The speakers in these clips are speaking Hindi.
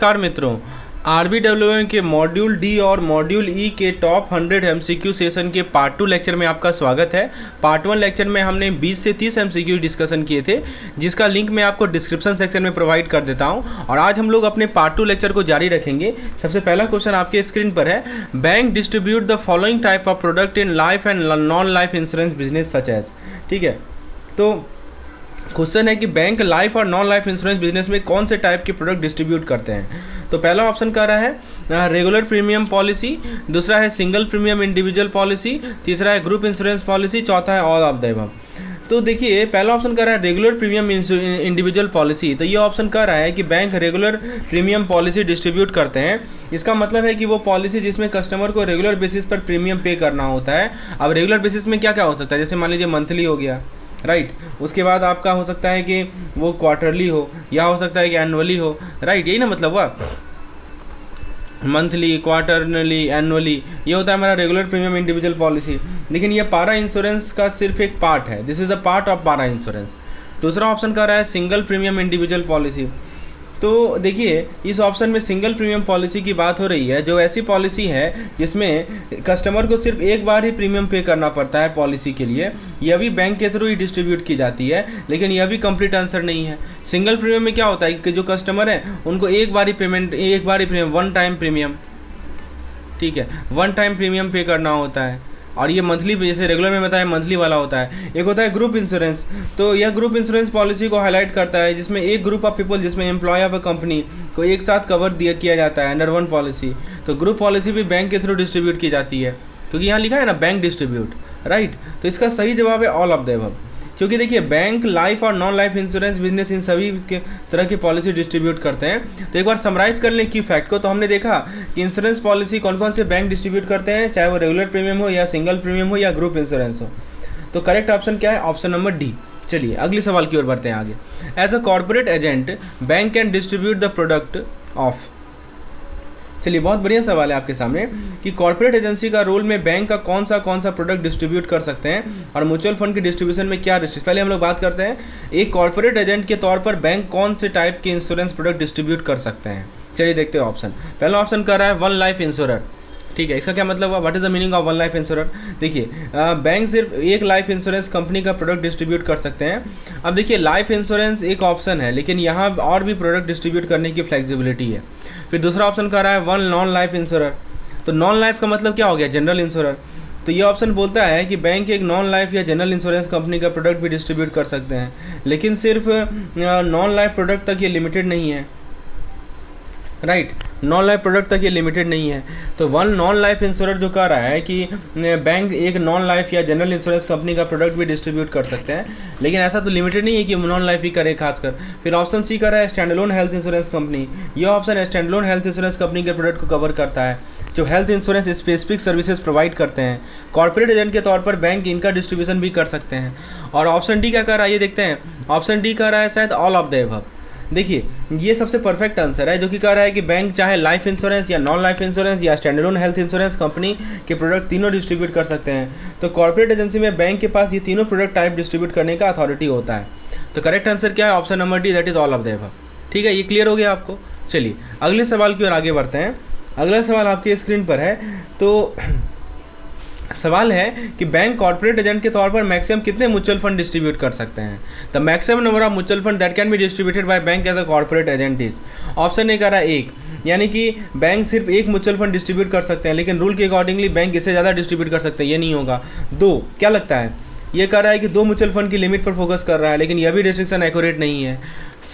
नमस्कार मित्रों, आरबीडब्ल्यूएम के मॉड्यूल डी और मॉड्यूल ई के टॉप 100 एमसीक्यू सेशन के पार्ट 2 लेक्चर में आपका स्वागत है। पार्ट 1 लेक्चर में हमने 20 से 30 एमसीक्यू डिस्कशन किए थे, जिसका लिंक मैं आपको डिस्क्रिप्शन सेक्शन में प्रोवाइड कर देता हूं। और आज हम लोग अपने पार्ट 2 लेक्चर को जारी रखेंगे। सबसे पहला क्वेश्चन आपके स्क्रीन पर है, bank distribute the following type of product in life and non life insurance business such as. ठीक है, तो क्वेश्चन है कि बैंक लाइफ और नॉन लाइफ इंश्योरेंस बिजनेस में कौन से टाइप के प्रोडक्ट डिस्ट्रीब्यूट करते हैं। तो पहला ऑप्शन कह रहा है रेगुलर प्रीमियम पॉलिसी, दूसरा है सिंगल प्रीमियम इंडिविजुअल पॉलिसी, तीसरा है ग्रुप इंश्योरेंस पॉलिसी, चौथा है ऑल ऑफ द अबव। तो देखिए, पहला ऑप्शन कह रहा है रेगुलर प्रीमियम इंडिविजुअल पॉलिसी। तो ये ऑप्शन कह रहा है कि bank regular premium policy distribute करते हैं। इसका मतलब है कि वो पॉलिसी जिसमें कस्टमर को रेगुलर बेसिस पर प्रीमियम पे करना होता है। अब रेगुलर बेसिस में क्या क्या हो सकता है, जैसे मान लीजिए मंथली हो गया, राइट। उसके बाद आपका हो सकता है कि वो क्वार्टरली हो, या हो सकता है कि एनुअली हो, राइट। यही ना मतलब हुआ, मंथली, क्वार्टरली, एनुअली, ये होता है हमारा रेगुलर प्रीमियम इंडिविजुअल पॉलिसी। लेकिन ये पारा इंश्योरेंस का सिर्फ एक पार्ट है, this is a part of पारा इंश्योरेंस। दूसरा ऑप्शन कर रहा है सिंगल प्रीमियम इंडिविजुअल पॉलिसी। तो देखिए, इस ऑप्शन में सिंगल प्रीमियम पॉलिसी की बात हो रही है, जो ऐसी पॉलिसी है जिसमें कस्टमर को सिर्फ एक बार ही प्रीमियम पे करना पड़ता है पॉलिसी के लिए। यह भी बैंक के थ्रू ही डिस्ट्रीब्यूट की जाती है, लेकिन यह भी कंप्लीट आंसर नहीं है। सिंगल प्रीमियम में क्या होता है कि जो कस्टमर है उनको एक बार ही प्रीमियम, वन टाइम प्रीमियम, ठीक है, वन टाइम प्रीमियम पे करना होता है। और ये मंथली, जैसे रेगुलर में बताया मंथली वाला होता है। एक होता है ग्रुप इंश्योरेंस। तो यह ग्रुप इंश्योरेंस पॉलिसी को हाईलाइट करता है, जिसमें एक ग्रुप ऑफ पीपल, जिसमें एम्प्लॉय ऑफ अ कंपनी को एक साथ कवर किया जाता है अंडर वन पॉलिसी। तो ग्रुप पॉलिसी भी बैंक के थ्रू डिस्ट्रीब्यूट की जाती है, क्योंकि यहाँ लिखा है ना बैंक डिस्ट्रीब्यूट, राइट। तो इसका सही जवाब है ऑल ऑफ द अबव, क्योंकि देखिए बैंक लाइफ और non life insurance business in सभी के तरह की पॉलिसी डिस्ट्रीब्यूट करते हैं। तो एक बार समराइज कर लें की फैक्ट को। तो हमने देखा कि इंश्योरेंस पॉलिसी कौन कौन से बैंक डिस्ट्रीब्यूट करते हैं, चाहे वो रेगुलर प्रीमियम हो या सिंगल प्रीमियम हो या ग्रुप इंश्योरेंस हो। तो करेक्ट ऑप्शन क्या है, ऑप्शन नंबर डी। चलिए अगले सवाल की ओर बढ़ते हैं आगे। As a corporate agent bank can distribute the product of. चलिए, बहुत बढ़िया सवाल है आपके सामने कि कॉर्पोरेट एजेंसी का रोल में बैंक का कौन सा प्रोडक्ट डिस्ट्रीब्यूट कर सकते हैं और म्यूचुअल फंड की डिस्ट्रीब्यूशन में क्या रिस्ट्रिक्शन। पहले हम लोग बात करते हैं एक कॉर्पोरेट एजेंट के तौर पर बैंक कौन से टाइप के इंश्योरेंस प्रोडक्ट डिस्ट्रीब्यूट कर सकते हैं। चलिए देखते हैं ऑप्शन। पहला ऑप्शन कर रहा है वन लाइफ इंश्योरर। ठीक है, इसका क्या मतलब हुआ, what is the meaning of one life insurer. देखिए, बैंक सिर्फ एक लाइफ इंश्योरेंस कंपनी का प्रोडक्ट डिस्ट्रीब्यूट कर सकते हैं। अब देखिए, लाइफ इंश्योरेंस एक ऑप्शन है, लेकिन यहाँ और भी प्रोडक्ट डिस्ट्रीब्यूट करने की फ्लेक्सिबिलिटी है। फिर दूसरा ऑप्शन कर रहा है वन नॉन लाइफ इंश्योरर। तो नॉन लाइफ का मतलब क्या हो गया, जनरल इंश्योरर। तो ये ऑप्शन बोलता है कि बैंक एक नॉन लाइफ या जनरल इंश्योरेंस कंपनी का प्रोडक्ट भी डिस्ट्रीब्यूट कर सकते हैं, लेकिन सिर्फ नॉन लाइफ प्रोडक्ट तक ये लिमिटेड नहीं है, राइट। नॉन लाइफ प्रोडक्ट तक ये लिमिटेड नहीं है। तो वन नॉन लाइफ इंश्योरर जो कह रहा है कि बैंक एक नॉन लाइफ या जनरल इंश्योरेंस कंपनी का प्रोडक्ट भी डिस्ट्रीब्यूट कर सकते हैं, लेकिन ऐसा तो लिमिटेड नहीं है कि नॉन लाइफ ही करे खासकर। फिर ऑप्शन सी कर रहा है stand alone health insurance company. यह option stand alone health insurance company के प्रोडक्ट को कवर करता है, जो health insurance specific services provide करते हैं। कॉर्पोरेट एजेंट के तौर पर बैंक इनका डिस्ट्रीब्यूशन भी कर सकते हैं। और ऑप्शन डी क्या कर रहा है, ये देखते हैं। ऑप्शन डी कह रहा है शायद ऑल ऑफ द अबव। देखिए, ये सबसे परफेक्ट आंसर है, जो कि कह रहा है कि बैंक चाहे लाइफ इंश्योरेंस या नॉन लाइफ इंश्योरेंस या stand alone health insurance company के प्रोडक्ट तीनों डिस्ट्रीब्यूट कर सकते हैं। तो कॉर्पोरेट एजेंसी में बैंक के पास ये तीनों प्रोडक्ट टाइप डिस्ट्रीब्यूट करने का अथॉरिटी होता है। तो करेक्ट आंसर क्या है, option number D, that is all of the above. ठीक है, ये क्लियर हो गया आपको। चलिए अगले सवाल की ओर आगे बढ़ते हैं। अगला सवाल आपके स्क्रीन पर है। तो सवाल है कि बैंक कॉर्पोरेट एजेंट के तौर पर मैक्सिमम कितने म्यूचुअल फंड डिस्ट्रीब्यूट कर सकते हैं। The maximum number of mutual fund that can be distributed by bank as a corporate agent is. Option A कह रहा है एक, यानी कि बैंक सिर्फ एक म्यूचुअल फंड डिस्ट्रीब्यूट कर सकते हैं, लेकिन रूल के अकॉर्डिंगली बैंक इससे ज़्यादा डिस्ट्रीब्यूट कर सकते हैं, ये नहीं होगा। दो, क्या लगता है, ये कह रहा है कि दो म्यूचुअल फंड की लिमिट पर फोकस कर रहा है, लेकिन यह भी रिस्ट्रिक्शन एक्यूरेट नहीं है।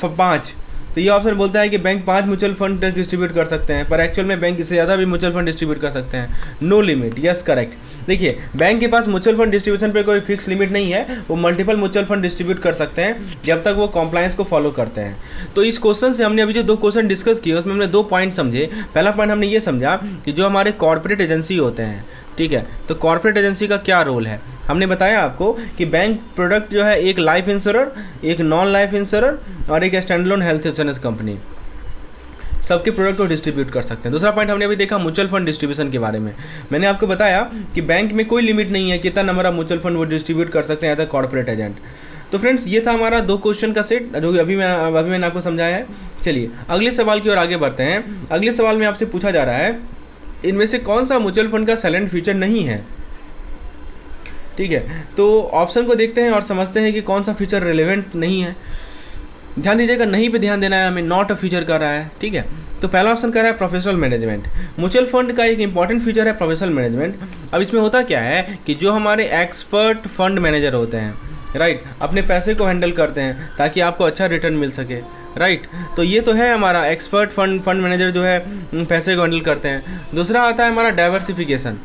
पाँच, तो ये ऑप्शन बोलता है कि बैंक 5 म्यूचुअल फंड डिस्ट्रीब्यूट कर सकते हैं, पर एक्चुअल में बैंक इससे ज़्यादा भी म्यूचुअल फंड डिस्ट्रीब्यूट कर सकते हैं। No limit, yes correct. देखिए, बैंक के पास म्यूचुअल फंड डिस्ट्रीब्यूशन पे कोई फिक्स लिमिट नहीं है, वो मल्टीपल म्यूचुअल फंड डिस्ट्रीब्यूट कर सकते हैं जब तक वो कॉम्प्लायंस को फॉलो करते हैं। तो इस क्वेश्चन से हमने अभी जो दो क्वेश्चन डिस्कस किए उसमें हमने दो पॉइंट समझे। पहला पॉइंट हमने ये समझा कि जो हमारे कॉर्पोरेट एजेंसी होते हैं, ठीक है, तो कॉर्पोरेट एजेंसी का क्या रोल है। हमने बताया आपको कि बैंक प्रोडक्ट जो है एक लाइफ इंश्योरर, एक नॉन लाइफ इंश्योरर और एक stand alone health insurance company, सबके प्रोडक्ट को डिस्ट्रीब्यूट कर सकते हैं। दूसरा पॉइंट हमने अभी देखा म्यूचुअल फंड डिस्ट्रीब्यूशन के बारे में। मैंने आपको बताया कि बैंक में कोई लिमिट नहीं है कितना नंबर ऑफ म्यूचुअल फंड वो डिस्ट्रीब्यूट कर सकते हैं एज अ कॉर्पोरेट एजेंट। तो फ्रेंड्स ये था हमारा 2 क्वेश्चन का सेट जो कि अभी मैंने आपको समझाया है। चलिए अगले सवाल की ओर आगे बढ़ते हैं। अगले सवाल में आपसे पूछा जा रहा है इनमें से कौन सा म्यूचुअल फंड का साइलेंट फीचर नहीं है। ठीक है, तो ऑप्शन को देखते हैं और समझते हैं कि कौन सा फीचर रिलेवेंट नहीं है। ध्यान दीजिएगा, नहीं पे ध्यान देना है हमें, नॉट अ फीचर कर रहा है। ठीक है, तो पहला ऑप्शन कर रहा है प्रोफेशनल मैनेजमेंट। म्यूचुअल फंड का एक इंपॉर्टेंट फीचर है प्रोफेशनल मैनेजमेंट। अब इसमें होता क्या है कि जो हमारे एक्सपर्ट फंड मैनेजर होते हैं, राइट, अपने पैसे को हैंडल करते हैं ताकि आपको अच्छा रिटर्न मिल सके, राइट। तो ये तो है हमारा एक्सपर्ट फंड मैनेजर जो है पैसे को हैंडल करते हैं। दूसरा आता है हमारा डाइवर्सिफिकेशन।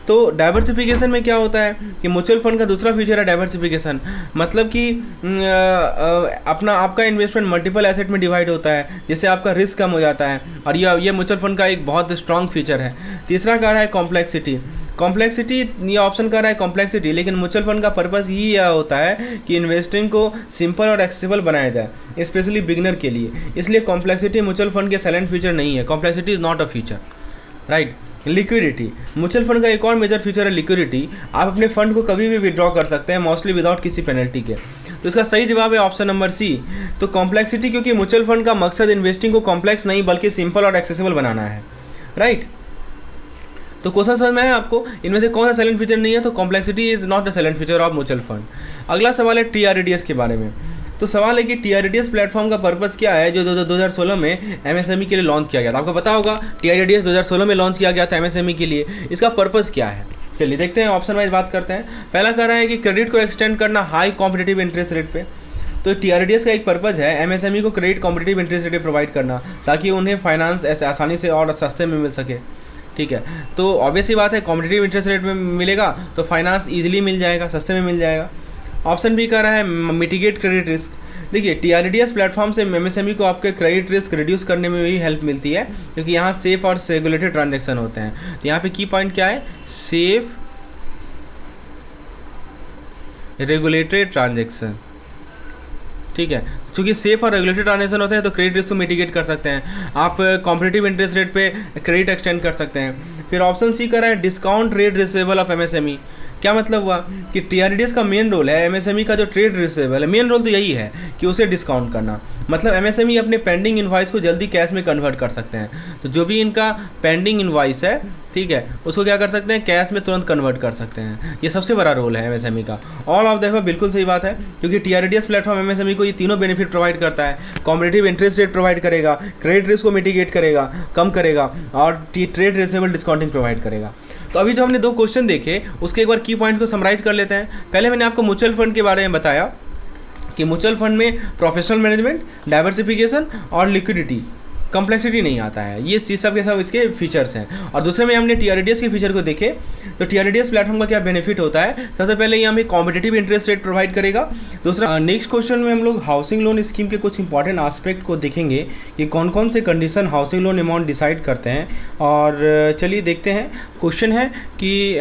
तो डाइवर्सिफिकेशन में क्या होता है कि म्यूचुअल फंड का दूसरा फीचर है डाइवर्सिफिकेशन, मतलब कि आपका इन्वेस्टमेंट मल्टीपल एसेट में डिवाइड होता है, जिससे आपका रिस्क कम हो जाता है, और ये म्यूचुअल फंड का एक बहुत स्ट्रॉन्ग फीचर है। तीसरा कह रहा है कॉम्प्लेक्सिटी, ये ऑप्शन कर रहा है कॉम्प्लेक्सिटी, लेकिन म्यूचुअल फंड का पर्पस ही यह होता है कि इन्वेस्टिंग को सिंपल और एक्सेसिबल बनाया जाए, स्पेशली बिगिनर के लिए। इसलिए कॉम्प्लेक्सिटी म्यूचुअल फंड के साइलेंट फीचर नहीं है, complexity is not a feature, right. Liquidity, mutual fund का एक और मेजर फीचर है लिक्विडिटी। आप अपने फंड को कभी भी विड्रॉ कर सकते हैं, मोस्टली विदाउट किसी पेनल्टी के। तो इसका सही जवाब है ऑप्शन नंबर सी। तो कॉम्प्लेक्सिटी, क्योंकि म्यूचुअल फंड का मकसद इन्वेस्टिंग को कॉम्प्लेक्स नहीं बल्कि सिंपल और एक्सेसिबल बनाना है, राइट। तो क्वेश्चन समझ में है आपको, इनमें से कौन सा साइलेंट फीचर नहीं है? तो complexity is not the silent feature of mutual fund. अगला सवाल है TRDS के बारे में। तो सवाल है कि TRDS प्लेटफॉर्म का पर्पस क्या है जो 2016 में MSME के लिए लॉन्च किया गया था। आपको पता होगा TRDS 2016 में लॉन्च किया गया था MSME के लिए। इसका पर्पस क्या है? चलिए देखते हैं, ऑप्शन वाइज बात करते हैं। पहला कह रहा है कि क्रेडिट को एक्सटेंड करना हाई कॉम्पिटिटिव इंटरेस्ट रेट पे। तो TRDS का एक पर्पज़ है MSME को credit competitive interest rate provide करना, ताकि उन्हें फाइनेंस ऐसे आसानी से और सस्ते में मिल सके। ठीक है, तो ऑब्वियस ही बात है, कॉम्पिटिटिव इंटरेस्ट रेट में मिलेगा तो फाइनेंस ईजिली मिल जाएगा, सस्ते में मिल जाएगा। ऑप्शन बी कह रहा है मिटिगेट क्रेडिट रिस्क। देखिए TRDS प्लेटफॉर्म से MSME को आपके क्रेडिट रिस्क रिड्यूस करने में भी हेल्प मिलती है, क्योंकि यहाँ सेफ और रेगुलेटेड ट्रांजेक्शन होते हैं। तो यहाँ पे की पॉइंट क्या है? Safe regulated transaction. ठीक है, क्योंकि सेफ और रेगुलेटेड ट्रांजेक्शन होते हैं तो क्रेडिट रिस्क को मिटिगेट कर सकते हैं आप, कॉम्पिटिटिव इंटरेस्ट रेट पे क्रेडिट एक्सटेंड कर सकते हैं। फिर ऑप्शन सी कर रहा है discount rate receivable of MSME। क्या मतलब हुआ कि TRDS का मेन रोल है MSME का जो ट्रेड रिसीवेबल है, मेन रोल तो यही है कि उसे डिस्काउंट करना। मतलब MSME अपने पेंडिंग इनवॉइस को जल्दी कैश में कन्वर्ट कर सकते हैं। तो जो भी इनका पेंडिंग इनवॉइस है, ठीक है, उसको क्या कर सकते हैं? कैश में तुरंत कन्वर्ट कर सकते हैं। ये सबसे बड़ा रोल है MSME का। ऑल ऑफ द बिल्कुल सही बात है, क्योंकि TRDS प्लेटफॉर्म MSME को ये तीनों बेनिफिट प्रोवाइड करता है। कॉम्पिटिटिव इंटरेस्ट रेट प्रोवाइड करेगा, क्रेडिट रिस्क को मिटिगेट करेगा, कम करेगा, और ट्रेड रिसीवेबल डिस्काउंटिंग प्रोवाइड करेगा। तो अभी जो हमने 2 क्वेश्चन देखे उसके एक बार की पॉइंट को समराइज कर लेते हैं। पहले मैंने आपको म्यूचुअल फंड के बारे में बताया कि म्यूचुअल फंड में प्रोफेशनल मैनेजमेंट, डाइवर्सिफिकेशन और लिक्विडिटी, कॉम्प्लेक्सिटी नहीं आता है। ये सब के सब इसके फीचर्स हैं। और दूसरे में हमने TRDS के फीचर को देखे। तो TRDS प्लेटफॉर्म का क्या बेनिफिट होता है? सबसे पहले ये हमें कॉम्पिटिटिव इंटरेस्ट रेट प्रोवाइड करेगा। दूसरा, नेक्स्ट क्वेश्चन में हम लोग हाउसिंग लोन स्कीम के कुछ इंपॉर्टेंट एस्पेक्ट को देखेंगे कि कौन कौन से condition housing loan amount decide करते हैं। और चलिए देखते हैं। क्वेश्चन है कि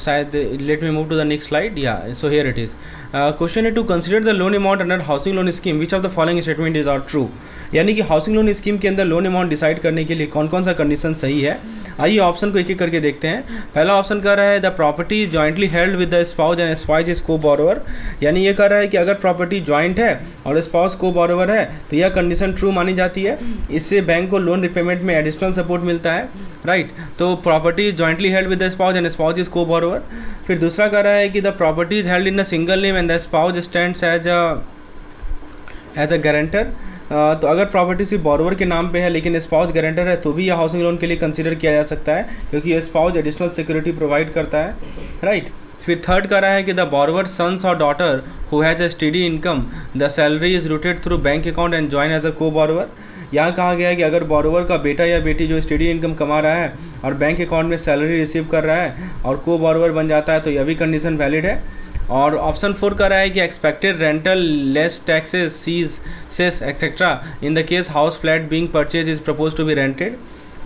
शायद let me move to the next slide. Yeah so here it is. Question है to consider the loan amount under housing loan scheme which of the following statement is are true. यानी कि हाउसिंग लोन स्कीम के अंदर लोन अमाउंट डिसाइड करने के लिए कौन कौन सा कंडीशन सही है। आइए ऑप्शन को एक एक करके देखते हैं। पहला ऑप्शन कह रहा है the property is jointly held with the spouse and spouse is co borrower. यानी ये कह रहा है कि अगर प्रॉपर्टी जॉइंट है और स्पाउस को बोरोवर है तो यह कंडीशन ट्रू मानी जाती है। इससे बैंक को लोन रिपेमेंट में एडिशनल सपोर्ट मिलता है, राइट। तो property is jointly held with the spouse and spouse is co borrower. फिर दूसरा कह रहा है कि the property is held in a single name and the spouse stands as a guarantor. तो अगर प्रॉपर्टी सिर्फ बोरोवर के नाम पे है लेकिन स्पाउस गारंटर है तो भी यह हाउसिंग लोन के लिए कंसीडर किया जा सकता है, क्योंकि ये स्पाउस एडिशनल सिक्योरिटी प्रोवाइड करता है, राइट। फिर थर्ड कह रहा है कि द बोरोवर सन्स और daughter who has a steady income the salary is routed through bank account and join as a co borrower. यहाँ कहा गया है कि अगर बोरोवर का बेटा या बेटी जो स्टडी इनकम कमा रहा है और बैंक अकाउंट में सैलरी रिसीव कर रहा है और को बोरोवर बन जाता है तो यह भी कंडीशन वैलिड है। और ऑप्शन 4 कह रहा है कि एक्सपेक्टेड रेंटल लेस टैक्सेस सीज cess etcetera in the case house flat being purchase is propose to be rented.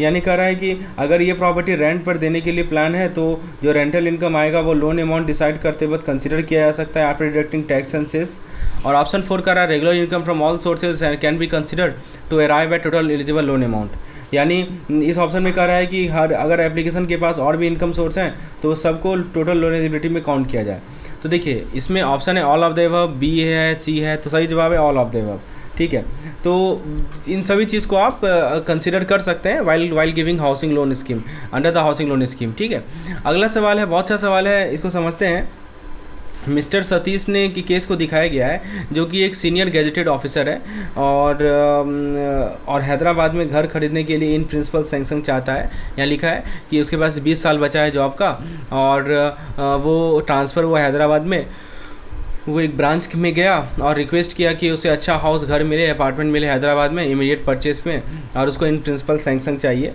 यानी कह रहा है कि अगर ये प्रॉपर्टी रेंट पर देने के लिए प्लान है तो जो रेंटल इनकम आएगा वो लोन अमाउंट डिसाइड करते वक्त कंसिडर किया जा सकता है after deducting tax and cess. और ऑप्शन 4 कह रहा है regular income from all sources can be considered to arrive at total eligible loan amount. यानी इस ऑप्शन में कह रहा है कि अगर एप्लीकेशन के पास और भी इनकम सोर्स हैं तो सबको टोटल लोन एलिजिबिलिटी में काउंट किया जाए। तो देखिए इसमें ऑप्शन है all of the above, B है, सी है, तो सही जवाब है ऑल ऑफ द अबव। ठीक है, तो इन सभी चीज़ को आप कंसिडर कर सकते हैं while giving housing loan scheme, under the housing loan scheme. ठीक है, अगला सवाल है, बहुत अच्छा सवाल है, इसको समझते हैं। मिस्टर सतीश ने की केस को दिखाया गया है, जो कि एक सीनियर गेजेटेड ऑफिसर है और हैदराबाद में घर खरीदने के लिए इन प्रिंसिपल सैंक्शन चाहता है। यहाँ लिखा है कि उसके पास 20 साल बचा है जॉब का, और वो ट्रांसफ़र हुआ हैदराबाद में। वो एक ब्रांच में गया और रिक्वेस्ट किया कि उसे अच्छा हाउस, घर मिले, अपार्टमेंट मिले हैदराबाद में इमीडिएट परचेस में, और उसको इन प्रिंसिपल सैंक्शन चाहिए।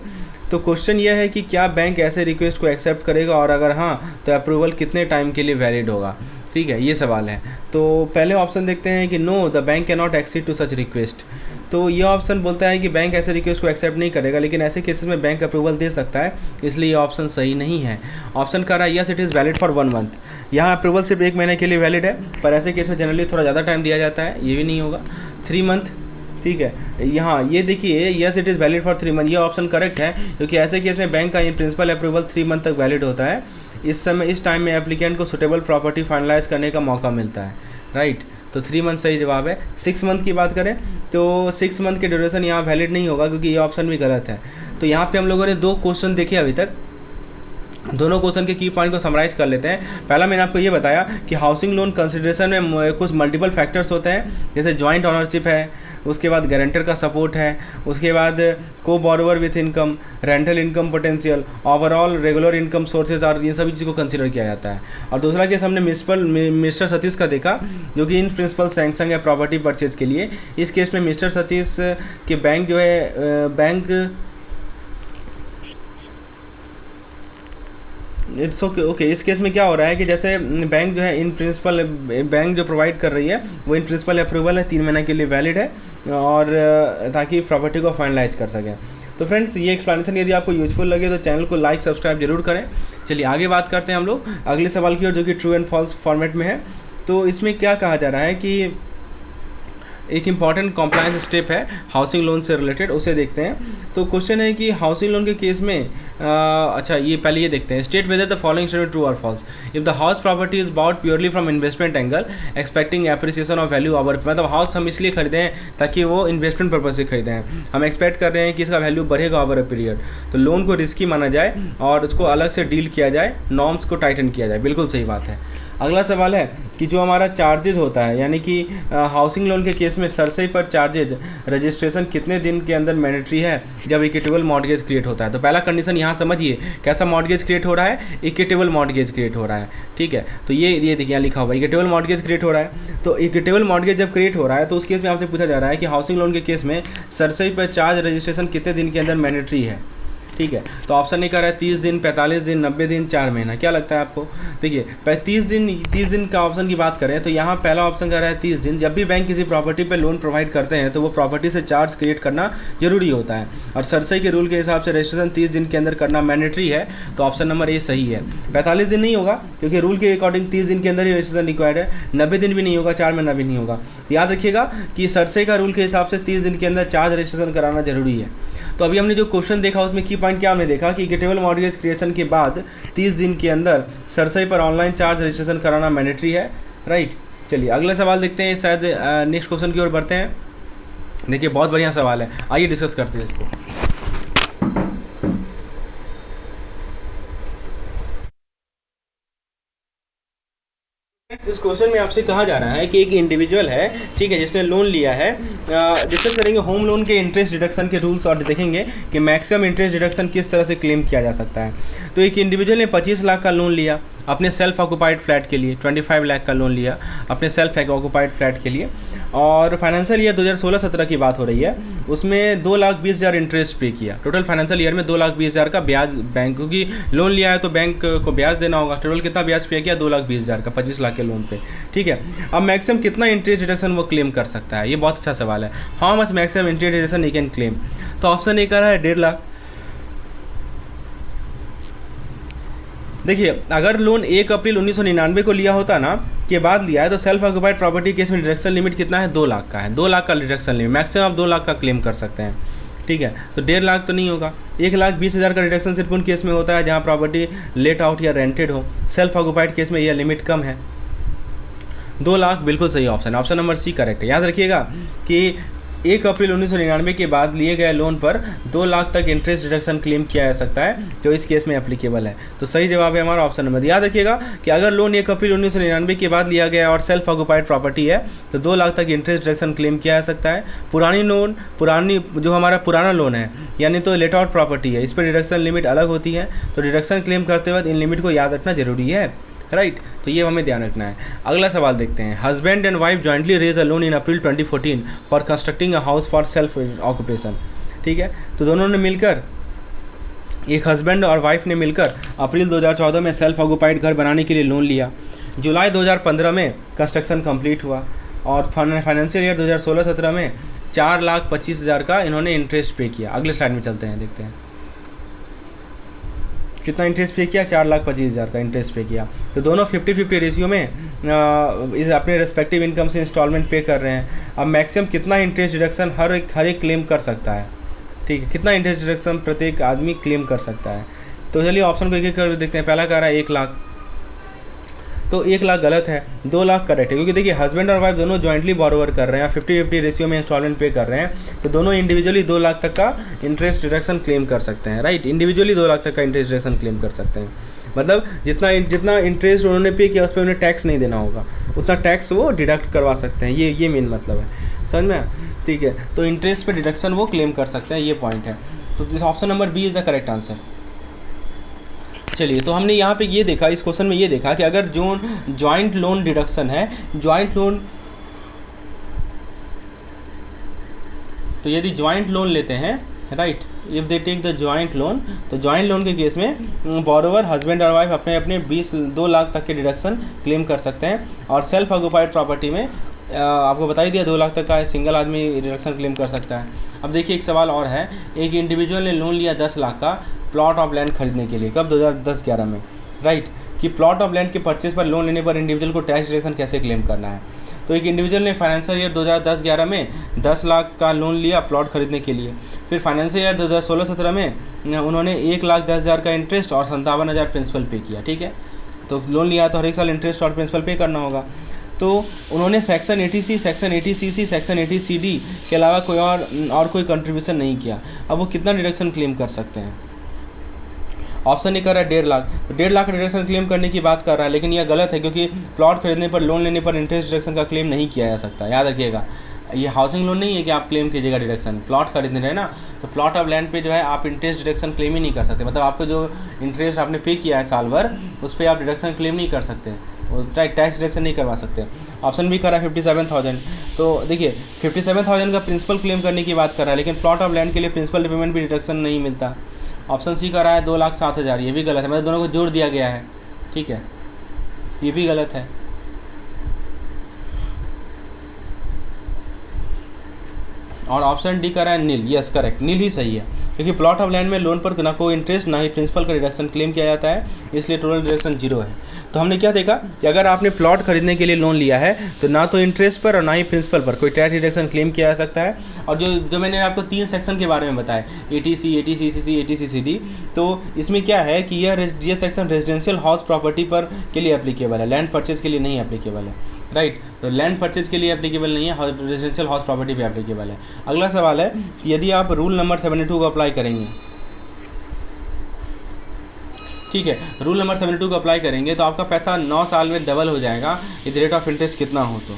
तो क्वेश्चन यह है कि क्या बैंक ऐसे रिक्वेस्ट को एक्सेप्ट करेगा, और अगर हाँ तो अप्रूवल कितने टाइम के लिए वैलिड होगा। ठीक है, ये सवाल है। तो पहले ऑप्शन देखते हैं कि no the bank can not exceed to such request. तो ये ऑप्शन बोलता है कि बैंक ऐसे रिक्वेस्ट को एक्सेप्ट नहीं करेगा, लेकिन ऐसे केसेस में बैंक अप्रूवल दे सकता है, इसलिए ये ऑप्शन सही नहीं है। ऑप्शन कह रहा है yes it is valid for 1 month. यहाँ अप्रूवल सिर्फ 1 महीने के लिए वैलिड है, पर ऐसे केस में जनरली थोड़ा ज़्यादा टाइम दिया जाता है, ये भी नहीं होगा। 3 मंथ, ठीक है, यहाँ ये देखिए yes it is valid for 3 month, ये ऑप्शन करेक्ट है, क्योंकि ऐसे केस में बैंक का इन प्रिंसिपल अप्रूवल 3 मंथ तक वैलिड होता है। इस टाइम में एप्लीकेंट को सुटेबल प्रॉपर्टी फाइनलाइज करने का मौका मिलता है, राइट। तो 3 मंथ सही जवाब है। 6 मंथ की बात करें तो 6 मंथ के ड्यूरेशन यहाँ वैलिड नहीं होगा, क्योंकि ये ऑप्शन भी गलत है। तो यहाँ पे हम लोगों ने 2 क्वेश्चन देखे अभी तक, दोनों क्वेश्चन के की पॉइंट को समराइज कर लेते हैं। पहला मैंने आपको ये बताया कि हाउसिंग लोन कंसिडरेशन में कुछ मल्टीपल फैक्टर्स होते हैं, जैसे जॉइंट ऑनरशिप है, उसके बाद गारंटर का सपोर्ट है, उसके बाद को borrower with income, rental income potential, overall regular income sources, और ये सभी चीज़ को कंसिडर किया जाता है। और दूसरा केस हमने मिस्टर सतीश का देखा, जो कि इन प्रिंसिपल सैंक्शन है प्रॉपर्टी परचेज के लिए। इस केस में मिस्टर सतीश के बैंक जो है इट्स ओके। इस केस में क्या हो रहा है कि जैसे बैंक जो है इन प्रिंसिपल, बैंक जो प्रोवाइड कर रही है वो इन प्रिंसिपल अप्रूवल है, 3 महीने के लिए वैलिड है, और ताकि प्रॉपर्टी को फाइनलाइज कर सकें। तो फ्रेंड्स, ये एक्सप्लेनेशन यदि आपको यूजफुल लगे तो चैनल को लाइक सब्सक्राइब जरूर करें। चलिए आगे बात करते हैं हम लोग अगले सवाल की ओर, जो कि ट्रू एंड फॉल्स फॉर्मेट में है। तो इसमें क्या कहा जा रहा है कि एक इम्पॉर्टेंट कॉम्प्लायंस स्टेप है हाउसिंग लोन से रिलेटेड, उसे देखते हैं। तो क्वेश्चन है कि हाउसिंग लोन के केस में अच्छा ये पहले ये देखते हैं, state whether the following statement true और false. If the house property is bought purely from investment angle expecting appreciation of value over, मतलब हाउस हम इसलिए खरीदे हैं ताकि वो इन्वेस्टमेंट पर्पज से खरीदे हैं, हम एक्सपेक्ट कर रहे हैं कि इसका वैल्यू बढ़ेगा ओवर अ पीरियड, तो लोन को रिस्की माना जाए और उसको अलग से डील किया जाए, नॉर्म्स को टाइटन किया जाए। बिल्कुल सही बात है। अगला सवाल है कि जो हमारा चार्जेज होता है, यानी कि हाउसिंग लोन के केस में सरसई पर चार्जेज रजिस्ट्रेशन कितने दिन के अंदर मैंडेटरी है जब इक्विटेबल मॉर्गेज क्रिएट होता है। तो पहला कंडीशन यहाँ समझिए, कैसा मॉर्गेज क्रिएट हो रहा है, इक्विटेबल मॉर्गेज क्रिएट हो रहा है। ठीक है, तो ये देखिए यहाँ लिखा हुआ है इक्विटेबल मॉर्गेज क्रिएट हो रहा है। तो इक्विटेबल मॉर्गेज जब क्रिएट हो रहा है तो उस केस में आपसे पूछा जा रहा है कि हाउसिंग लोन के केस में सरसई पर चार्ज रजिस्ट्रेशन कितने दिन के अंदर मैंडेटरी है। ठीक है, तो ऑप्शन नहीं कर रहा है 30 दिन, 45 दिन, 90 दिन, 4 महीना। क्या लगता है आपको? देखिए 30 दिन का ऑप्शन की बात करें तो यहाँ पहला ऑप्शन कर रहा है 30 दिन। जब भी बैंक किसी प्रॉपर्टी पे लोन प्रोवाइड करते हैं तो वो प्रॉपर्टी से चार्ज क्रिएट करना जरूरी होता है, और सरसई के रूल के हिसाब से रजिस्ट्रेशन 30 दिन के अंदर करना मैंडेटरी है, तो ऑप्शन नंबर ए सही है। 45 दिन नहीं होगा, क्योंकि रूल के अकॉर्डिंग 30 दिन के अंदर ही रजिस्ट्रेशन रिक्वायर्ड है। 90 दिन भी नहीं होगा, 4 महीना भी नहीं होगा। तो याद रखिएगा कि सरसई का रूल के हिसाब से 30 दिन के अंदर चार्ज रजिस्ट्रेशन कराना जरूरी है। तो अभी हमने जो क्वेश्चन देखा उसमें की पॉइंट क्या हमने देखा कि इक्विटेबल मॉर्गेज क्रिएशन के बाद 30 दिन के अंदर सरसई पर ऑनलाइन चार्ज रजिस्ट्रेशन कराना मैंडेटरी है, राइट। चलिए अगला सवाल देखते हैं, शायद नेक्स्ट क्वेश्चन की ओर बढ़ते हैं। देखिए बहुत बढ़िया सवाल है, आइए डिस्कस करते हैं इसको। इस क्वेश्चन में आपसे कहा जा रहा है कि एक इंडिविजुअल है, ठीक है, जिसने लोन लिया है। डिस्कस करेंगे होम लोन के इंटरेस्ट डिडक्शन के रूल्स और देखेंगे कि मैक्सिमम इंटरेस्ट डिडक्शन किस तरह से क्लेम किया जा सकता है। तो एक इंडिविजुअल ने 25 लाख का लोन लिया अपने सेल्फ ऑक्यूपाइड फ्लैट के लिए, 25 लाख का लोन लिया अपने सेल्फ ऑक्यूपाइड फ्लैट के लिए, और फाइनेंशियल ईयर 2016-17 की बात हो रही है। उसमें 2,20,000 इंटरेस्ट पे किया। टोटल फाइनेंशियल ईयर में 2,20,000 का ब्याज बैंक, क्योंकि लोन लिया है तो बैंक को ब्याज देना होगा। टोटल कितना ब्याज पे किया? 2,20,000 का 25 लाख के लोन पे। ठीक है, अब मैक्सिमम कितना इंटरेस्ट डिडक्शन वो क्लेम कर सकता है? ये बहुत अच्छा सवाल है। How much maximum interest deduction he can claim? तो ऑप्शन ए कर रहा है 1.5 लाख। देखिए अगर लोन 1 अप्रैल 1999 को लिया होता ना के बाद लिया है तो सेल्फ ऑक्यूपाइड प्रॉपर्टी केस में डिडक्शन लिमिट कितना है? 2 लाख का है। 2 लाख का डिडक्शन लिमिट, मैक्सिमम आप 2 लाख का क्लेम कर सकते हैं। ठीक है, तो 1.5 लाख तो नहीं होगा। 1,20,000 का डिडक्शन सिर्फ उन केस में होता है जहां प्रॉपर्टी लेट आउट या रेंटेड हो। सेल्फ ऑक्यूपाइड केस में यह लिमिट कम है। 2 लाख बिल्कुल सही ऑप्शन है, ऑप्शन नंबर सी करेक्ट है। याद रखिएगा कि 1 अप्रैल 1999 के बाद लिए गए लोन पर 2 लाख तक इंटरेस्ट डिडक्शन क्लेम किया जा सकता है, जो इस केस में एप्लीकेबल है। तो सही जवाब है हमारा ऑप्शन नंबर। याद रखिएगा कि अगर लोन 1 अप्रैल 1999 के बाद लिया गया और सेल्फ ऑक्यूपाइड प्रॉपर्टी है तो 2 लाख तक इंटरेस्ट डिडक्शन क्लेम किया जा सकता है। पुरानी जो हमारा पुराना लोन है यानी तो लेट आउट प्रॉपर्टी है, इस पर डिडक्शन लिमिट अलग होती है, तो डिडक्शन क्लेम करते वक्त इन लिमिट को याद रखना जरूरी है, राइट। तो ये हमें ध्यान रखना है। अगला सवाल देखते हैं। Husband and wife jointly raise a loan in April 2014 for constructing a house for self occupation. ठीक है, तो दोनों ने मिलकर, एक हस्बैंड और वाइफ ने मिलकर अप्रैल 2014 में सेल्फ ऑक्यूपाइड घर बनाने के लिए लोन लिया। जुलाई 2015 में कंस्ट्रक्शन कंप्लीट हुआ और फाइनेंशियल ईयर 2016-17 में 4,25,000 का इन्होंने इंटरेस्ट पे किया। अगले स्लाइड में चलते हैं, देखते हैं कितना इंटरेस्ट पे किया। 4,25,000 का इंटरेस्ट पे किया। तो दोनों 50-50 रेशियो में इस अपने रेस्पेक्टिव इनकम से इंस्टॉलमेंट पे कर रहे हैं। अब मैक्सिमम कितना इंटरेस्ट डिडक्शन हर एक क्लेम कर सकता है, ठीक है, कितना इंटरेस्ट डिडक्शन प्रत्येक आदमी क्लेम कर सकता है। तो चलिए ऑप्शन को एक एक कर देखते हैं। पहला कह रहा है 1 लाख, तो 1 लाख गलत है, 2 लाख करेक्ट है, क्योंकि देखिए हस्बैंड और वाइफ दोनों जॉइंटली बोरोवर कर रहे हैं, 50-50 रेशियो में इंस्टॉलमेंट पे कर रहे हैं, तो दोनों इंडिविजुअली 2 लाख तक का इंटरेस्ट डिडक्शन क्लेम कर सकते हैं, राइट। इंडिविजुअली 2 लाख तक का इंटरेस्ट डिडक्शन क्लेम कर सकते हैं, मतलब जितना इंटरेस्ट उन्होंने पे किया उस पर उन्हें टैक्स नहीं देना होगा, उतना टैक्स वो डिडक्ट करवा सकते हैं। ये मेन मतलब है, समझ में, ठीक है। तो इंटरेस्ट पे डिडक्शन वो क्लेम कर सकते हैं, ये पॉइंट है। तो this option number B is the correct answer. चलिए, तो हमने यहाँ पे ये देखा, इस क्वेश्चन में ये देखा कि अगर जो जॉइंट लोन डिडक्शन है, जॉइंट लोन, तो यदि जॉइंट लोन लेते हैं, right, if they take the joint loan, तो जॉइंट लोन के केस में बोरोवर हस्बैंड और वाइफ अपने अपने 2 लाख तक के डिडक्शन क्लेम कर सकते हैं। और सेल्फ ऑक्यूपाइड प्रॉपर्टी में आपको बता ही दिया 2 लाख तक का सिंगल आदमी डिडक्शन क्लेम कर सकता है। अब देखिए एक सवाल और है, एक इंडिविजुअल ने लोन लिया 10 लाख का प्लॉट ऑफ लैंड खरीदने के लिए, कब 2010-11 में, राइट, कि प्लॉट ऑफ लैंड के परचेज पर लोन लेने पर इंडिविजुअल को टैक्स डिडक्शन कैसे क्लेम करना है। तो एक इंडिविजुअल ने फाइनेंशियल ईयर 2010-11 में 10 लाख का लोन लिया प्लॉट खरीदने के लिए, फिर फाइनेंशियल ईयर 2016-17 में उन्होंने 1,10,000 का इंटरेस्ट और 57,000 प्रिंसिपल पे किया, ठीक है। तो लोन लिया तो हर एक साल इंटरेस्ट और प्रिंसिपल पे करना होगा। तो उन्होंने section 80C, section 80CC, section 80CD के अलावा कोई कोई कंट्रीब्यूशन नहीं किया। अब वो कितना डिडक्शन क्लेम कर सकते हैं। ऑप्शन ए कर रहा है 1.5 लाख, तो 1.5 लाख का डिडक्शन क्लेम करने की बात कर रहा है, लेकिन यह गलत है, क्योंकि प्लॉट खरीदने पर, लोन लेने पर इंटरेस्ट डिडक्शन का क्लेम नहीं किया जा सकता। याद रखिएगा, ये हाउसिंग लोन नहीं है कि आप क्लेम कीजिएगा डिडक्शन, प्लॉट खरीदने रहे ना, तो प्लॉट ऑफ लैंड पे जो है आप इंटरेस्ट डिडक्शन क्लेम ही नहीं कर सकते, मतलब आपको जो इंटरेस्ट आपने पे किया है साल भर उस पर आप डिडक्शन क्लेम नहीं कर सकते, टैक्स डिडक्शन नहीं करवा सकते। ऑप्शन भी करा है 57,000, तो देखिए 57,000 का प्रिंसिपल क्लेम करने की बात कर रहा है, लेकिन प्लॉट ऑफ लैंड के लिए प्रिंसिपल रिपेमेंट भी डिडक्शन नहीं मिलता। ऑप्शन सी का रहा है 2,07,000, ये भी गलत है, मतलब दोनों को जोड़ दिया गया है, ठीक है, ये भी गलत है। और ऑप्शन डी का रहा है नील, यस करेक्ट, नील ही सही है, क्योंकि प्लॉट ऑफ लैंड में लोन पर ना कोई इंटरेस्ट ना ही प्रिंसिपल का डिडक्शन क्लेम किया जाता है, इसलिए टोटल डिडक्शन 0 है। तो हमने क्या देखा कि अगर आपने प्लॉट खरीदने के लिए लोन लिया है तो ना तो इंटरेस्ट पर और ना ही प्रिंसिपल पर कोई टैक्स डिडक्शन क्लेम किया जा सकता है। और जो मैंने आपको 3 सेक्शन के बारे में बताया, 80C, 80CC, 80CCD, तो इसमें क्या है कि यह सेक्शन रेजिडेंशियल हाउस प्रॉपर्टी पर के लिए एप्लीकेबल है, लैंड परचेज के लिए नहीं एप्लीकेबल है, राइट। तो लैंड परचेज के लिए एप्लीकेबल नहीं है, रेजिडेंशियल हाउस प्रॉपर्टी पे एप्लीकेबल है। अगला सवाल है कि यदि आप रूल नंबर 72 को अप्लाई करेंगे, ठीक है, रूल नंबर 72 को अप्लाई करेंगे तो आपका पैसा 9 साल में डबल हो जाएगा यदि रेट ऑफ इंटरेस्ट कितना हो तो।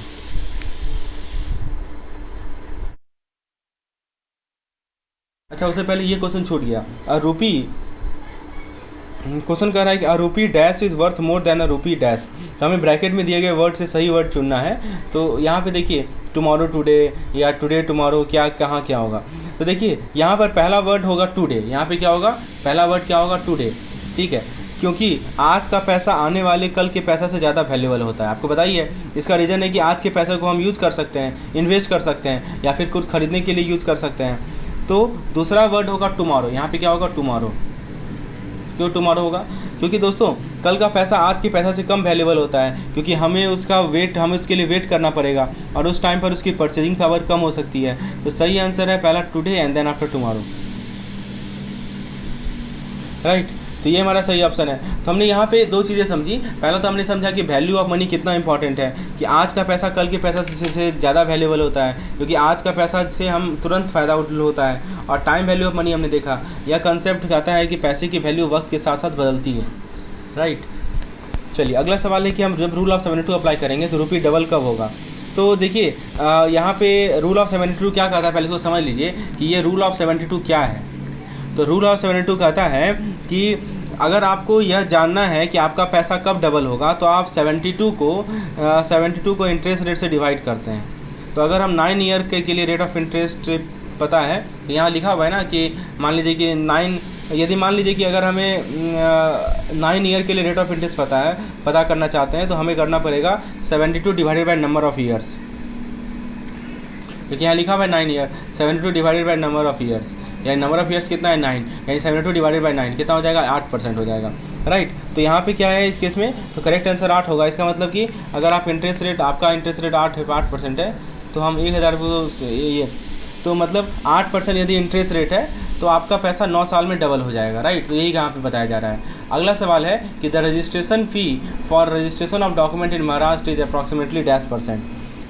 अच्छा, उससे पहले ये क्वेश्चन छूट गया, रूपी क्वेश्चन कह रहा है कि rupee dash is worth more than a rupee dash, तो हमें ब्रैकेट में दिए गए वर्ड से सही वर्ड चुनना है। तो यहाँ पे देखिए टुमारो टुडे या टुडे टुमारो, क्या कहाँ क्या होगा। तो देखिए यहाँ पर पहला वर्ड होगा टुडे, यहाँ पे क्या होगा, पहला वर्ड क्या होगा, टुडे, ठीक है, क्योंकि आज का पैसा आने वाले कल के पैसा से ज़्यादा वैल्यूएबल होता है, आपको बताइए। इसका रीज़न है कि आज के पैसे को हम यूज़ कर सकते हैं, इन्वेस्ट कर सकते हैं, या फिर कुछ खरीदने के लिए यूज़ कर सकते हैं। तो दूसरा वर्ड होगा टुमारो, यहाँ पे क्या होगा, टुमारो। क्यों टुमारो होगा, क्योंकि दोस्तों कल का पैसा आज के पैसा से कम वैल्यूएबल होता है, क्योंकि हमें उसके लिए वेट करना पड़ेगा और उस टाइम पर उसकी परचेजिंग पावर कम हो सकती है। तो सही आंसर है पहला today and then after tomorrow, right. तो ये हमारा सही ऑप्शन है। तो हमने यहाँ पे दो चीज़ें समझी। पहला तो हमने समझा कि वैल्यू ऑफ मनी कितना इंपॉर्टेंट है, कि आज का पैसा कल के पैसा से ज़्यादा वैल्यूएबल होता है, क्योंकि आज का पैसा से हम तुरंत फ़ायदा होता है। और टाइम वैल्यू ऑफ मनी हमने देखा, यह कंसेप्ट कहता है कि पैसे की वैल्यू वक्त के साथ साथ बदलती है, राइट। चलिए अगला सवाल है कि हम जब रूल ऑफ 72 अप्लाई करेंगे तो रुपी डबल कब होगा। तो देखिए यहाँ पे रूल ऑफ 72 क्या कहता है, पहले इसको समझ लीजिए कि ये रूल ऑफ 72 क्या है। तो रूल ऑफ 72 कहता है कि अगर आपको यह जानना है कि आपका पैसा कब डबल होगा, तो आप 72 को इंटरेस्ट रेट से डिवाइड करते हैं। तो अगर हम 9 ईयर के लिए रेट ऑफ इंटरेस्ट पता है, तो यहाँ लिखा हुआ है ना कि मान लीजिए कि यदि मान लीजिए कि अगर हमें 9 ईयर के लिए रेट ऑफ इंटरेस्ट पता करना चाहते हैं, तो हमें करना पड़ेगा 72 divided by number of years. क्योंकि यहाँ लिखा हुआ है 9 year, 72 divided by number of years, यानी नंबर ऑफ़ ईयर्स कितना है 9, यानी 72 डिवाइडेड बाय 9 कितना हो जाएगा 8% हो जाएगा, राइट। तो यहाँ पे क्या है इस केस में, तो करेक्ट आंसर 8 होगा। इसका मतलब कि अगर आप आपका इंटरेस्ट रेट 8% है, तो हम 1000 ये तो मतलब 8% यदि इंटरेस्ट रेट है तो आपका पैसा 9 साल में डबल हो जाएगा, राइट। तो यही यहाँ पे बताया जा रहा है। अगला सवाल है कि the registration fee for registration of document in Maharashtra is approximately %।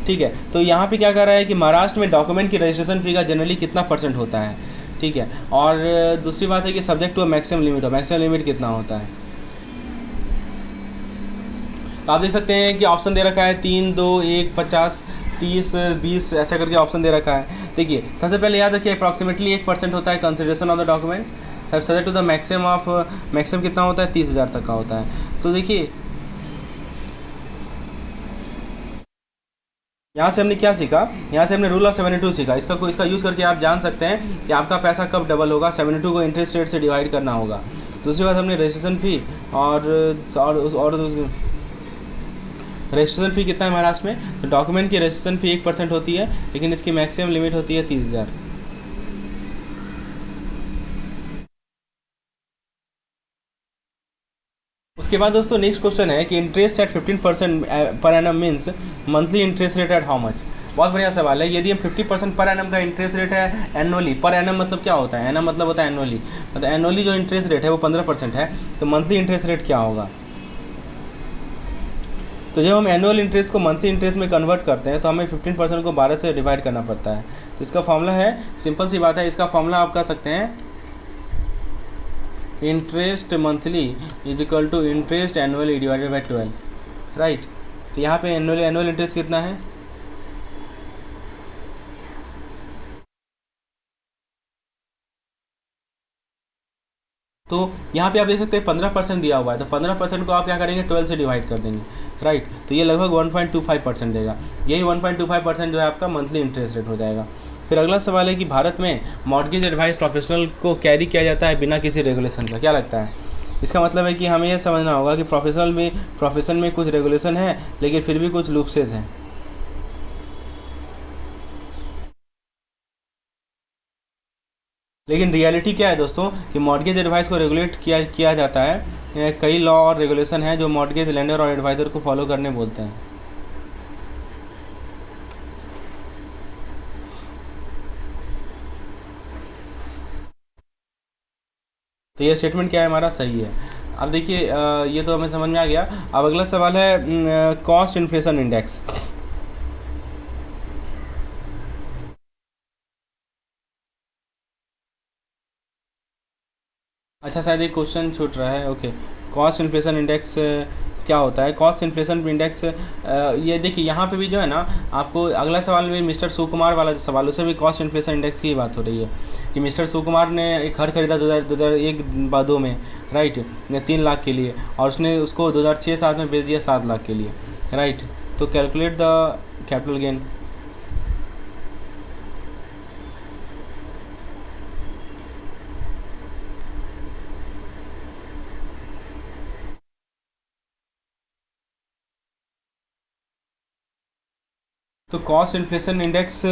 ठीक है, तो यहाँ पे क्या कह रहा है कि महाराष्ट्र में डॉक्यूमेंट की रजिस्ट्रेशन फ़ी का जनरली कितना % होता है, ठीक है। और दूसरी बात है कि सब्जेक्ट टू मैक्सिमम लिमिट हो, मैक्सिमम लिमिट कितना होता है। तो आप देख सकते हैं कि ऑप्शन दे रखा है 3, 2, 1, 50, 30, 20 ऐसा करके ऑप्शन दे रखा है। देखिए सबसे पहले याद रखिए अप्रॉक्सीमेटली 1% होता है consideration of the document, subject to the maximum कितना होता है 30,000 तक का होता है। तो देखिए यहाँ से हमने क्या सीखा, यहाँ से हमने रूल ऑफ 72 सीखा। इसका यूज़ करके आप जान सकते हैं कि आपका पैसा कब डबल होगा। 72 को इंटरेस्ट रेट से डिवाइड करना होगा। दूसरी बात हमने रजिस्ट्रेशन फ़ी और रजिस्ट्रेशन फ़ी कितना है महाराष्ट्र में, तो डॉक्यूमेंट की रजिस्ट्रेशन फ़ी 1% होती है, लेकिन इसकी मैक्सिमम लिमिट होती है 30,000। उसके बाद दोस्तों नेक्स्ट क्वेश्चन है कि interest at 15% per annum means monthly interest rate at how much. बहुत बढ़िया सवाल है। यदि हम 50% पर एनम का इंटरेस्ट रेट है एनुअली, पर एनम मतलब क्या होता है, एनम मतलब होता है एनुअली, मतलब एनुअली जो इंटरेस्ट रेट है वो 15% है, तो मंथली इंटरेस्ट रेट क्या होगा। तो जब हम एनुअल इंटरेस्ट को मंथली इंटरेस्ट में कन्वर्ट करते हैं तो हमें 15% को 12 से डिवाइड करना पड़ता है। तो इसका फॉर्मूला है, सिंपल सी बात है, इसका फॉर्मूला आप कह सकते हैं interest monthly is equal to interest annually divided by 12, right. तो यहाँ पे एनुअल इंटरेस्ट कितना है, तो यहाँ पे आप देख सकते हैं 15% दिया हुआ है, तो 15% को आप क्या करेंगे 12 से डिवाइड कर देंगे, राइट। तो ये लगभग 1.25% देगा। यही 1.25% जो है आपका मंथली इंटरेस्ट रेट हो जाएगा। फिर अगला सवाल है कि भारत में मॉर्गेज एडवाइस प्रोफेशनल को कैरी किया जाता है बिना किसी रेगुलेशन का, क्या लगता है। इसका मतलब है कि हमें यह समझना होगा कि प्रोफेशन में कुछ रेगुलेशन है, लेकिन फिर भी कुछ लूप्सेस हैं। लेकिन रियलिटी क्या है दोस्तों कि मॉर्गेज एडवाइस को रेगुलेट किया जाता है। कई लॉ और रेगुलेशन हैं जो मॉर्गेज लेंडर और एडवाइज़र को फॉलो करने बोलते हैं। तो ये स्टेटमेंट क्या है हमारा, सही है। अब देखिए ये तो हमें समझ में आ गया। अब अगला सवाल है कॉस्ट इन्फ्लेशन इंडेक्स। अच्छा शायद एक क्वेश्चन छूट रहा है, ओके। कॉस्ट इन्फ्लेशन इंडेक्स क्या होता है। कॉस्ट इन्फ्लेशन इंडेक्स ये देखिए यहाँ पे भी जो है ना, आपको अगला सवाल में मिस्टर सुकुमार वाला जो सवाल, उससे भी कॉस्ट इन्फ्लेशन इंडेक्स की बात हो रही है कि मिस्टर सुकुमार ने एक घर खरीदा 2001-2 में, राइट, 3 लाख के लिए, और उसने उसको 2006-7 में बेच दिया 7 लाख के लिए, राइट। तो कैलकुलेट द कैपिटल गेन। तो कॉस्ट इन्फ्लेशन इंडेक्स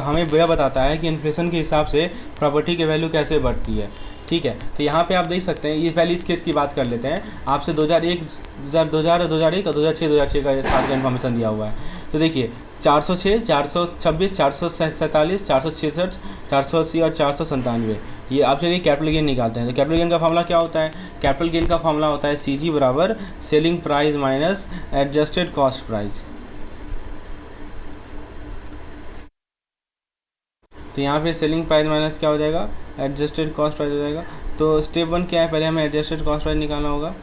हमें यह बताता है कि इन्फ्लेशन के हिसाब से प्रॉपर्टी की वैल्यू कैसे बढ़ती है, ठीक है। तो यहाँ पे आप देख सकते हैं, ये पहले इस केस की बात कर लेते हैं। आपसे 2001 और 2006 का साल का इन्फॉर्मेशन दिया हुआ है। तो देखिए 406, 426, 447, 466, 480 और 497। ये आप चलिए कैपिटल गेन निकालते हैं। तो कैपिटल गेन का फॉर्मूला क्या होता है? कैपिटल गेन का फॉर्मूला होता है CG बराबर selling price minus adjusted cost price. तो यहाँ पे सेलिंग प्राइस माइनस क्या हो जाएगा? एडजस्टेड कॉस्ट प्राइस हो जाएगा। तो स्टेप 1 क्या है? पहले हमें एडजस्टेड कॉस्ट प्राइस निकालना होगा।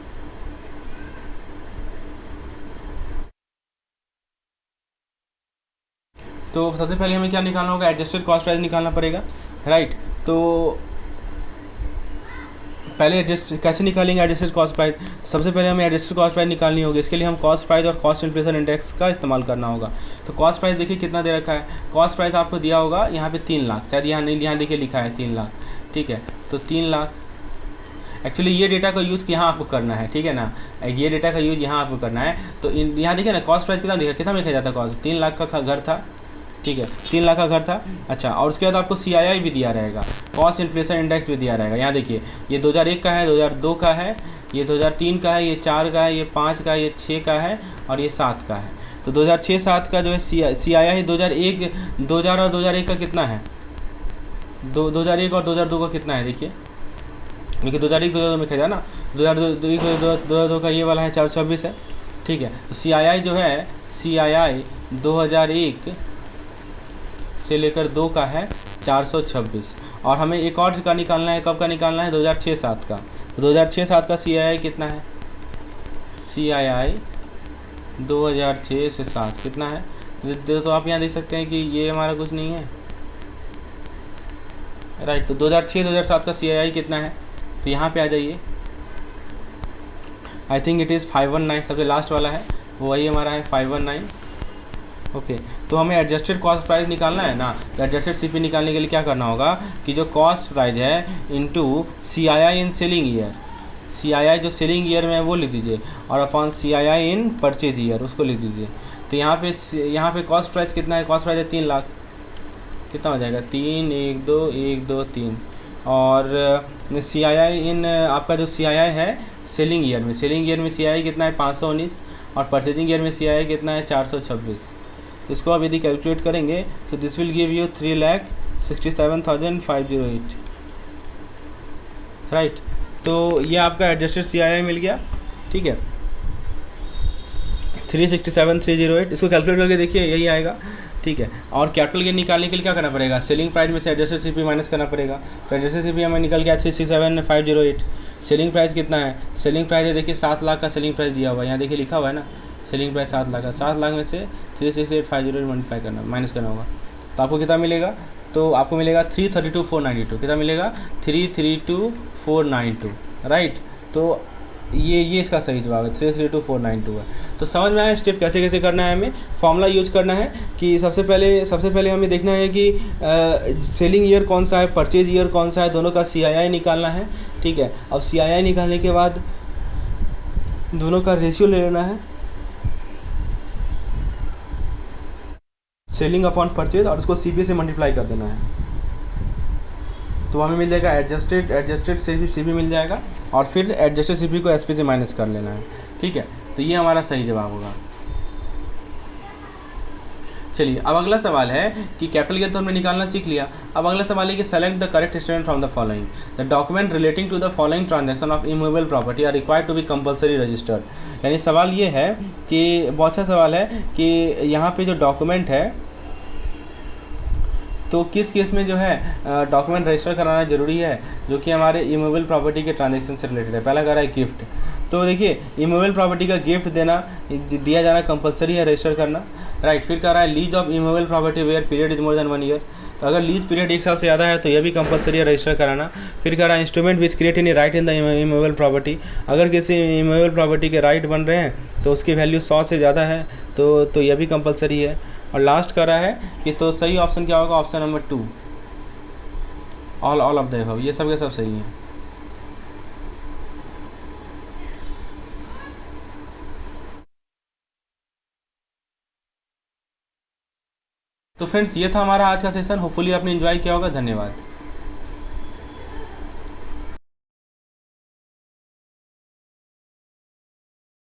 तो सबसे पहले हमें क्या निकालना होगा? एडजस्टेड कॉस्ट प्राइस निकालना पड़ेगा, राइट। तो पहले एडजस्ट कैसे निकालेंगे एडजस्टेड कॉस्ट प्राइस? सबसे पहले हमें एडजस्टेड कॉस्ट प्राइस निकालनी होगी। इसके लिए हम कॉस्ट प्राइस और कॉस्ट इन्फ्लेशन इंडेक्स का इस्तेमाल करना होगा। तो कॉस्ट प्राइस देखिए कितना दे रखा है। कॉस्ट प्राइस आपको दिया होगा यहाँ पे 3 लाख, शायद यहाँ नहीं, यहाँ देखिए लिखा है 3 लाख, ठीक है। तो 3 लाख एक्चुअली ये डेटा का यूज़ यहाँ आपको करना है, ठीक है ना। ये डेटा का यूज़ यहाँ आपको करना है। तो यहाँ देखिए ना कॉस्ट प्राइस कितना देखा, कितना लिखा जाता है कॉस्ट? 3 लाख का घर था, ठीक है, 3 लाख का घर था। अच्छा, और उसके बाद आपको CII भी दिया रहेगा, कॉस्ट इन्फ्लेशन इंडेक्स भी दिया रहेगा। यहाँ देखिए ये 2001 का है, 2002 का है, ये 2003 का है, ये 4 का है, ये 5 का है, ये 6 का है और ये 7 का है। तो 2006-7 का जो है CII 2000 और 2001 का कितना है? 2001 और 2002 का कितना है? देखिए 2001-2002 में खेला ना, 2002 का ये वाला है 426 है, ठीक है। तो CII जो है CII 2001 से लेकर 2 का है 426। और हमें एक और का निकालना है, कब का निकालना है? 2006-7 का। तो 2006-7 का CII कितना है? CII 2006 से 7 कितना है? तो आप यहाँ देख सकते हैं कि ये हमारा कुछ नहीं है, राइट। तो 2006-2007 का CII कितना है? तो यहाँ पे आ जाइए, आई थिंक इट इज़ 519, सबसे लास्ट वाला है वो वही हमारा है 519। ओके, तो हमें एडजस्टेड कॉस्ट प्राइस निकालना है ना। तो एडजस्टेड CP निकालने के लिए क्या करना होगा कि जो कॉस्ट प्राइस है into CII in selling year, CII जो सेलिंग ईयर में है वो लिख दीजिए, और upon CII in purchase year उसको लिख दीजिए। तो यहाँ पे कॉस्ट प्राइस कितना है? कॉस्ट प्राइस है 3 लाख, कितना हो जाएगा? 3 1 2 1 2 3। और CII इन आपका जो CII है सेलिंग ईयर में, CII कितना है? 519, और परचेजिंग ईयर में CII कितना है? 426। तो इसको आप यदि कैलकुलेट करेंगे तो this will give you 3,67,508, right. तो ये आपका एडजस्टेड CII मिल गया, ठीक है, 367,308। इसको कैलकुलेट करके देखिए यही आएगा, ठीक है। और कैपिटल गेन निकालने के लिए क्या करना पड़ेगा? सेलिंग प्राइस में से एडजस्टेड CP माइनस करना पड़ेगा। तो एडजस्टेड CP हमें निकल गया 367,508। सेलिंग प्राइस कितना है? सेलिंग प्राइस है देखिए 7 लाख का सेलिंग प्राइस दिया हुआ है, यहाँ देखिए लिखा हुआ है ना, सेलिंग प्राइस 7 लाख है। 7 लाख में से 368,508 मल्टीप्लाई करना, माइनस करना होगा। तो आपको कितना मिलेगा? तो आपको मिलेगा 332,492। कितना मिलेगा? 332,492, राइट। तो ये इसका सही जवाब है, 332,492 है। तो समझ में आया स्टेप कैसे कैसे करना है। हमें फॉर्मूला यूज करना है कि सबसे पहले हमें देखना है कि सेलिंग ईयर कौन सा है, परचेज ईयर कौन सा है, दोनों का CII निकालना है, ठीक है। अब CII निकालने के बाद दोनों का रेशियो ले लेना है, सेलिंग अपॉन परचेज, और उसको CP से मल्टीप्लाई कर देना है। तो हमें मिल जाएगा एडजस्टेड CP मिल जाएगा, और फिर एडजस्टेड CP को SP से माइनस कर लेना है, ठीक है। तो ये हमारा सही जवाब होगा। चलिए अब अगला सवाल है कि कैपिटल गेन तो हमने निकालना सीख लिया। अब अगला सवाल है कि select the correct statement from the following. The document relating to the following transaction of immovable property are required to be compulsory registered. यानी सवाल ये है कि बहुत अच्छा सवाल है कि यहाँ पे जो डॉक्यूमेंट है तो किस केस में जो है डॉक्यूमेंट रजिस्टर कराना ज़रूरी है, जो कि हमारे इमूवेबल प्रॉपर्टी के ट्रांजैक्शन से रिलेटेड है। पहला कह रहा है गिफ्ट। तो देखिए इमूवेबल प्रॉपर्टी का गिफ्ट दिया जाना कंपलसरी है रजिस्टर करना, राइट। फिर कह रहा है lease of immovable property where period is more than 1 year. तो अगर लीज पीरियड 1 साल से ज़्यादा है तो यह भी कंपलसरी है रजिस्टर कराना। फिर कह रहा है instrument which create any right in the immovable property. अगर किसी इमूवेबल प्रॉपर्टी के राइट बन रहे हैं तो उसकी वैल्यू 100 से ज़्यादा है तो यह भी कंपलसरी है। और लास्ट कर रहा है कि तो सही ऑप्शन क्या होगा? Option number 2, all of the above. ये सब के सब सही हैं। तो फ्रेंड्स ये था हमारा आज का सेशन। होपफुली आपने एंजॉय किया होगा। धन्यवाद।